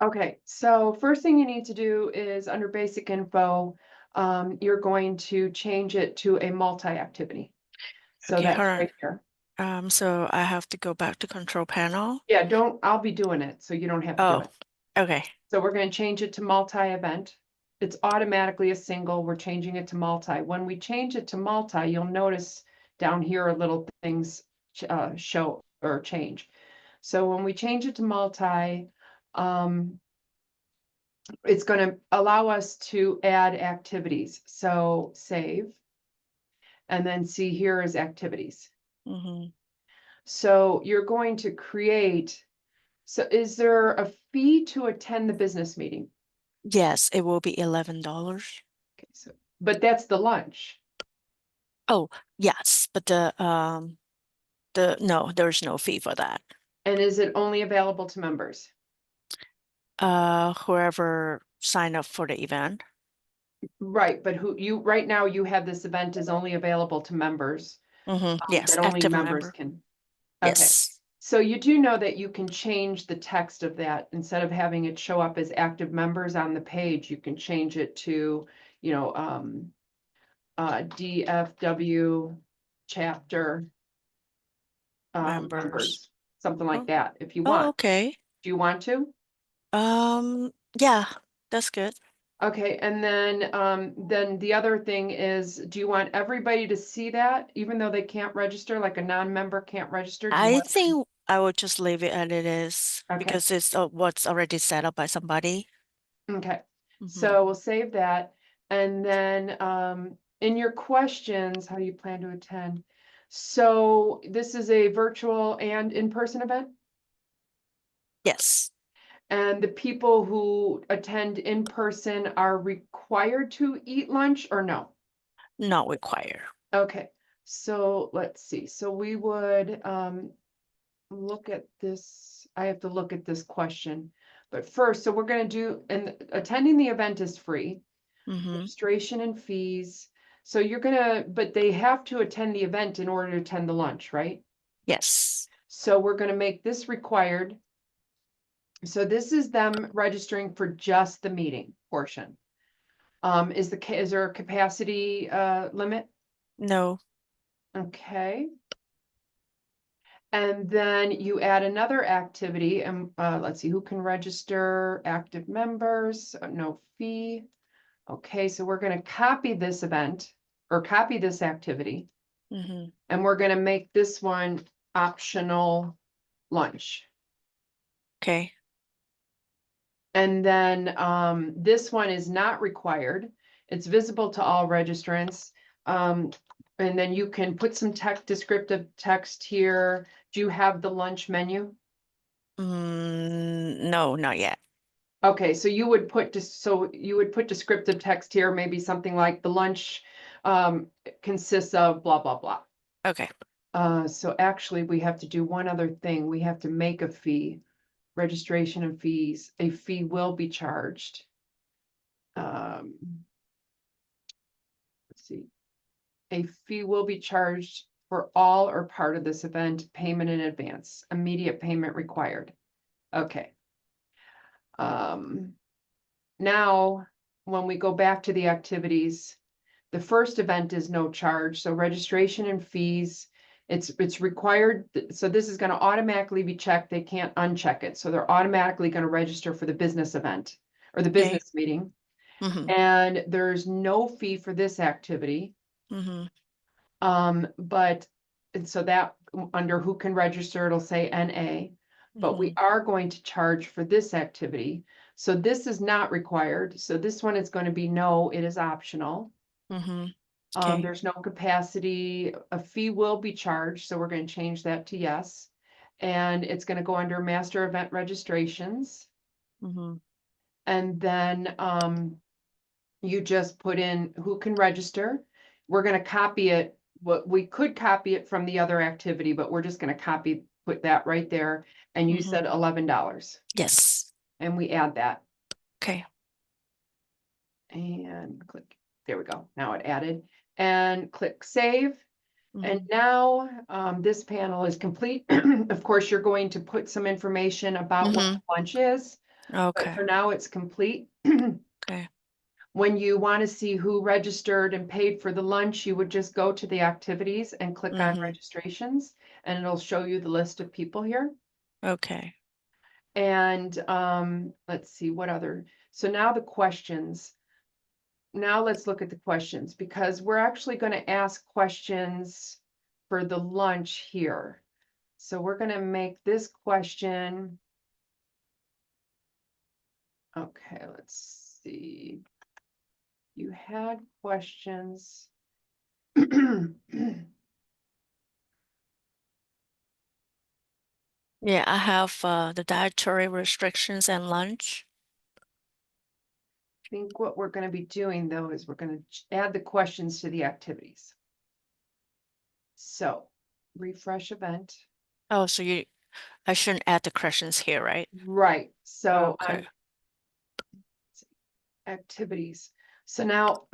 Okay, so first thing you need to do is under basic info, you're going to change it to a multi-activity. So Okay, hold that's on. right here. So I have to go back to control panel. Yeah, I'll be doing it, so you don't have to do Oh, it. okay. So we're going to change it to multi-event. It's automatically a single. We're changing it to multi. When we change it to multi, you'll notice down here little things show or change. So when we change it to multi, um, it's going to allow us to add activities. So save, and then see here is activities. Mm-hmm. So you're going to create. So is there a fee to attend the business meeting? Yes, it will be $11. Okay, so, but that's the lunch. Oh, yes, but the no, there's no fee for that. And is it only available to members? Whoever signed up for the event. Right, but right now you have this event is only available to members, Mm-hmm. Yes, that only active members member. can. Okay. Yes. So you do know that you can change the text of that instead of having it show up as active members on the page, you can change it to, you know, DFW chapter Members. members, something like Oh, that, if you oh, want. okay. Do you want to? Yeah, that's good. Okay, and then the other thing is, do you want everybody to see that, even though they can't register, like a non-member can't register? Do you I want them? think I would just leave it as it is Okay, because it's what's already set up by somebody. okay. Mm-hmm. So we'll save that. And then in your questions, how do you plan to attend? So this is a virtual and in-person event? Yes, And the people who attend in person are required to eat lunch or no? not required. Okay, so let's see. So we would look at this. I have to look at this question. But first, so we're going to do, and attending the event is free, Mm-hmm. registration and fees. So you're going to, but they have to attend the event in order to attend the lunch, right? Yes. So we're going to make this required. So this is them registering for just the meeting portion. Is there a capacity limit? No. Okay. And then you add another activity and let's see, who can register active members, no fee. Okay, so we're going to copy this event or copy this activity Mm-hmm. and we're going to make this one optional lunch. Okay. And then this one is not required. It's visible to all registrants. Um, and then you can put some descriptive text here. Do you have the lunch menu? No, not yet. Okay, so you would put descriptive text here, maybe something like the lunch consists of blah, blah, blah. Okay. So actually we have to do one other thing. We have to make a fee, registration and fees. A fee will be charged. Let's see. A fee will be charged for all or part of this event, payment in advance, immediate payment required. Okay. Now, when we go back to the activities, the first event is no charge, so registration and fees, it's required. So this is going to automatically be checked. They can't uncheck it. So they're automatically going to register for the business event or the Okay. business meeting. Mm-hmm. And there's no fee for this activity. Mm-hmm. But and so that under who can register, it'll say NA, but we Mm-hmm. are going to charge for this activity. So this is not required. So this one is going to be no, it is optional. Mm-hmm. Okay. There's no capacity. A fee will be charged, so we're going to change that to yes. And it's going to go under master event registrations. Mm-hmm. And then you just put in who can register. We're going to copy it. What we could copy it from the other activity, but we're just going to put that right there. And you Mm-hmm. said $11. Yes. And we add that Okay. and click. There we go. Now it added and click save. And Mm-hmm. now this panel is complete. Of course, you're going to put some information about what Mm-hmm. the lunch is. But Okay. for now, it's complete. Okay. When you want to see who registered and paid for the lunch, you would just go to the activities and click on registrations, and it'll show you the list of people here. Okay. And let's see what other. So now the questions. Now let's look at the questions, because we're actually going to ask questions for the lunch here. So we're going to make this question. Okay, let's see. You had questions. Yeah, I have the dietary restrictions and lunch. I think what we're going to be doing though is we're going to add the questions to the activities. So refresh event. Oh, so I shouldn't add the questions here, right? Right. So Okay. on activities. So now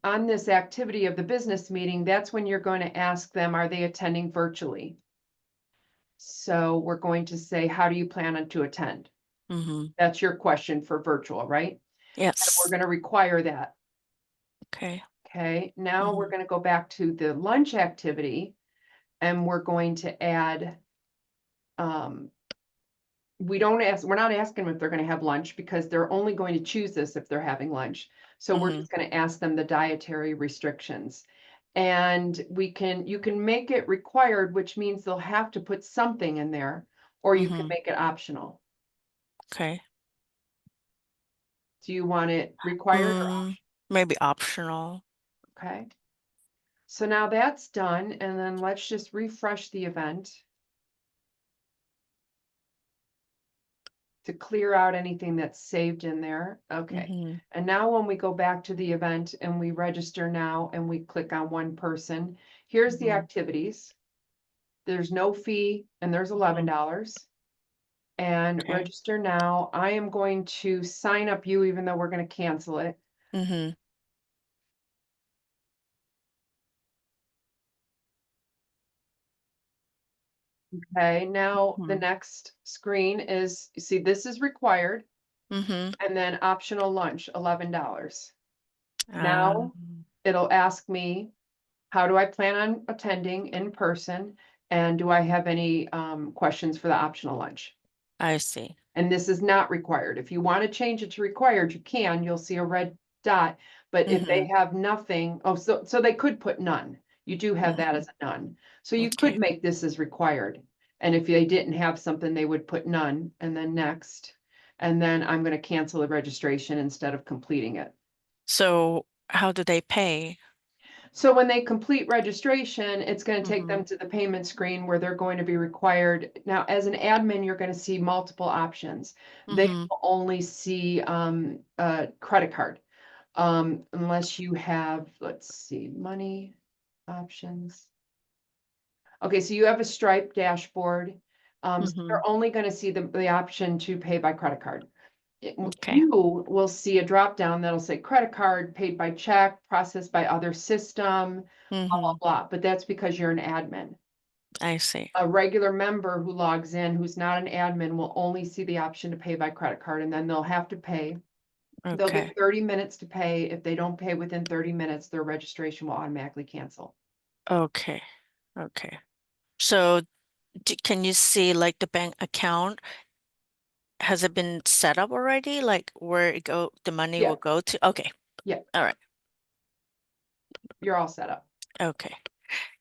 on this activity of the business meeting, that's when you're going to ask them, are they attending virtually? So we're going to say, how do you plan on to attend? Mm-hmm. That's your question for virtual, right? And Yes. we're going to require that. Okay. Okay, now we're going to go back to the lunch activity, and we're going to add, we're not asking them if they're going to have lunch, because they're only going to choose this if they're having lunch. So we're just going to ask them the dietary restrictions. And you can make it required, which means they'll have to put something in there, or you can make it optional. Okay. Do you want it required or optional? Maybe optional. Okay. So now that's done, and then let's just refresh the event to clear out anything that's saved in there. Okay. And now when we go back to the event and we register now and we click on one person, here's the activities. There's no fee and there's $11. And Okay. register now. I am going to sign up you, even though we're going to cancel it. Okay, now the next screen is, you see, this is required, and then optional lunch, $11. Now it'll ask me, how do I plan on attending in person? And do I have any questions for the optional lunch? I see. And this is not required. If you want to change it to required, you can. You'll see a red dot. But if they have nothing, so they could put none. You do have that as a none. So you could Okay. make this as required. And if they didn't have something, they would put none and then next. And then I'm going to cancel the registration instead of completing it. So how do they pay? So when they complete registration, it's going to take them to the payment screen where they're going to be required. Now, as an admin, you're going to see multiple options. They will only see a credit card, unless you have, let's see, money options. Okay, so you have a Stripe dashboard. So they're only going to see the option to pay by credit card. Okay. You will see a drop down that'll say credit card, paid by check, processed by other system, blah, blah, blah. But that's because you're an admin. I see. A regular member who logs in, who's not an admin, will only see the option to pay by credit card, and then they'll have to pay. They'll Okay. get 30 minutes to pay. If they don't pay within 30 minutes, their registration will automatically cancel. Okay. Okay. So can you see like the bank account? Has it been set up already? Like where the money Yeah. will go to? Okay. Yeah. All right. You're all set up. Okay.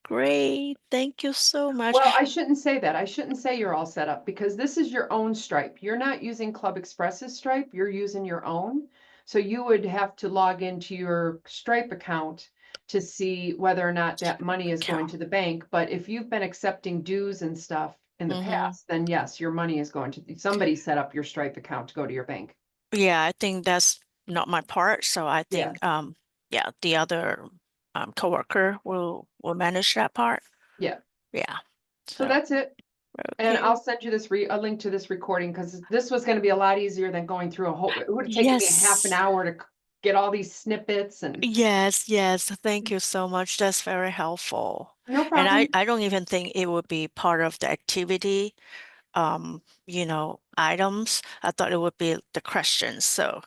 Great. Thank you so much. Well, I shouldn't say that. I shouldn't say you're all set up, because this is your own Stripe. You're not using Club Express's Stripe, you're using your own. So you would have to log into your Stripe account to see whether or not that money is going to the bank. But if you've been accepting dues and stuff in the past, then yes, your money is going to, somebody set up your Stripe account to go to your bank. Yeah, I think that's not my part. So I Yeah. think yeah, the other coworker will manage that part. Yeah. Yeah. So that's it. And okay. I'll send you a link to this recording, because this was going to be a lot easier than going through it would have taken me a half an Yes. hour to get all these snippets and Yes, yes. Thank you so much. That's very helpful. no And problem. I don't even think it would be part of the activity items. I thought it would be the questions. So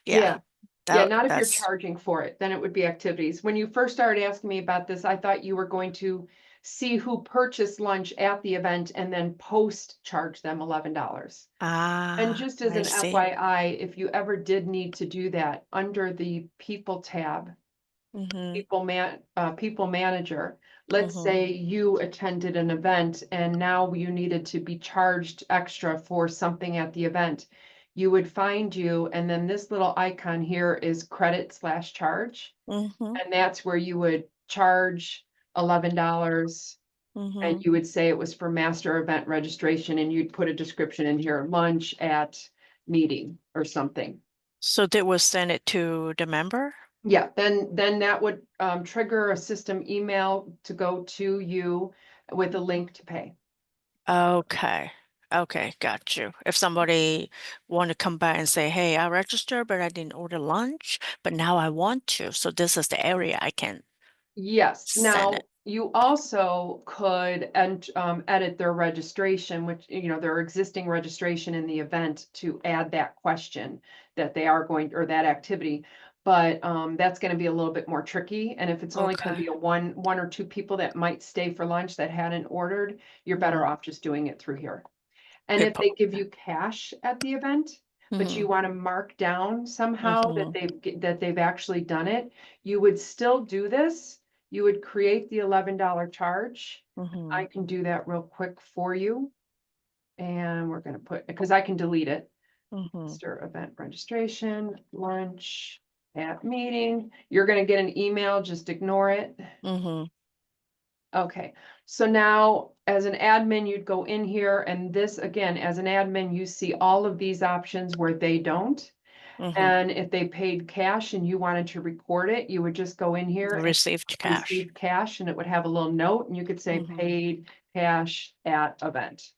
yeah, Yeah. Yeah, not if you're that's charging for it, then it would be activities. When you first started asking me about this, I thought you were going to see who purchased lunch at the event and then post charge them $11. And just as I an see. FYI, if you ever did need to do that, under the people tab, Mm-hmm. people manager, let's Mm-hmm. say you attended an event and now you needed to be charged extra for something at the event. You would find you, and then this little icon here is credit/charge. Mm-hmm. And that's where you would charge $11 and Mm-hmm. you would say it was for master event registration and you'd put a description in here, lunch at meeting or something. So they will send it to the member? Yeah, then that would trigger a system email to go to you with a link to pay. Okay. Okay, got you. If somebody want to come back and say, hey, I registered, but I didn't order lunch, but now I want to. So this is the area I can Yes, send now it. you also could edit their registration, which, their existing registration in the event to add that question that they are going, or that activity. But that's going to be a little bit more tricky. And if it's only going Okay. to be a one or two people that might stay for lunch that hadn't ordered, you're better Mm-hmm. off just doing it through here. And if People. they give you cash at the event, but Mm-hmm. you want to mark down somehow Mm-hmm. that they've actually done it, you would still do this. You would create the $11 charge. Mm-hmm. I can do that real quick for you. And we're gonna put, because I can delete it. Mm-hmm. Master event registration, lunch at meeting. You're gonna get an email, just ignore it. Mm-hmm. Okay, so now as an admin, you'd go in here and this, again, as an admin, you see all of these options where they don't. Mm-hmm. And if they paid cash and you wanted to record it, you would just go in here and Received cash. receive cash and it would have a little note and you could say Mm-hmm. paid cash at event.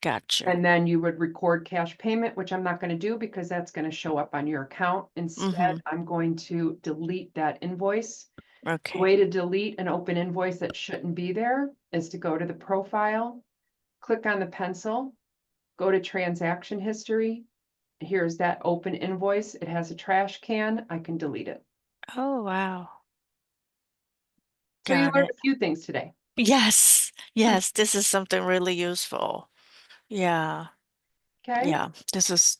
Got you. And then you would record cash payment, which I'm not going to do because that's going to show up on your account. Mm-hmm. Instead, I'm going to delete that invoice. The Okay. way to delete an open invoice that shouldn't be there is to go to the profile, click on the pencil, go to transaction history. Here's that open invoice. It has a trash can. I can delete it. Oh, wow. So you Got learned it. a few things today. Yes. Yes, this is something really useful. Yeah. Okay. This is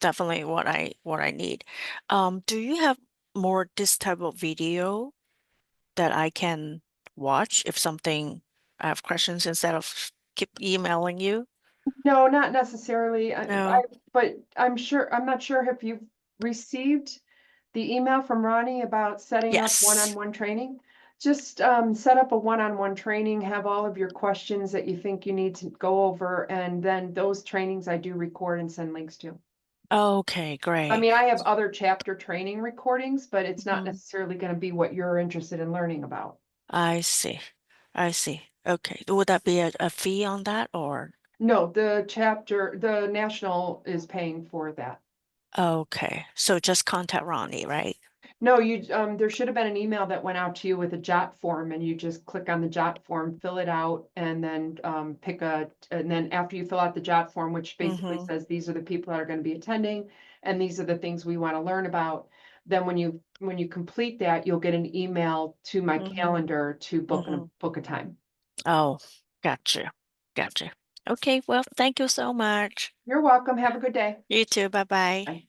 definitely what I need. Do you have more this type of video that I can watch if something I have questions instead of keep emailing you? No, not necessarily. No. But I'm not sure if you've received the email from Ronnie about setting up Yes. one-on-one training. Just set up a one-on-one training, have all of your questions that you think you need to go over, and then those trainings I do record and send links to. Okay, I great. mean, I have other chapter training recordings, but it's not Mhm. necessarily going to be what you're interested in learning about. I see. I see. Okay. Would that be a fee on that or? No, the national is paying for that. Okay. So just contact Ronnie, right? No, there should have been an email that went out to you with a jot form and you just click on the jot form, fill it out, and then and then after you fill out the jot form, which basically Mm-hmm. says these are the people that are going to be attending and these are the things we want to learn about. Then when you complete that, you'll get an email to my Mm-hmm. calendar to Mm-hmm. book a time. Oh, gotcha. Gotcha. Okay, well, thank you so much. You're welcome. Have a good day. You too. Bye-bye. Bye.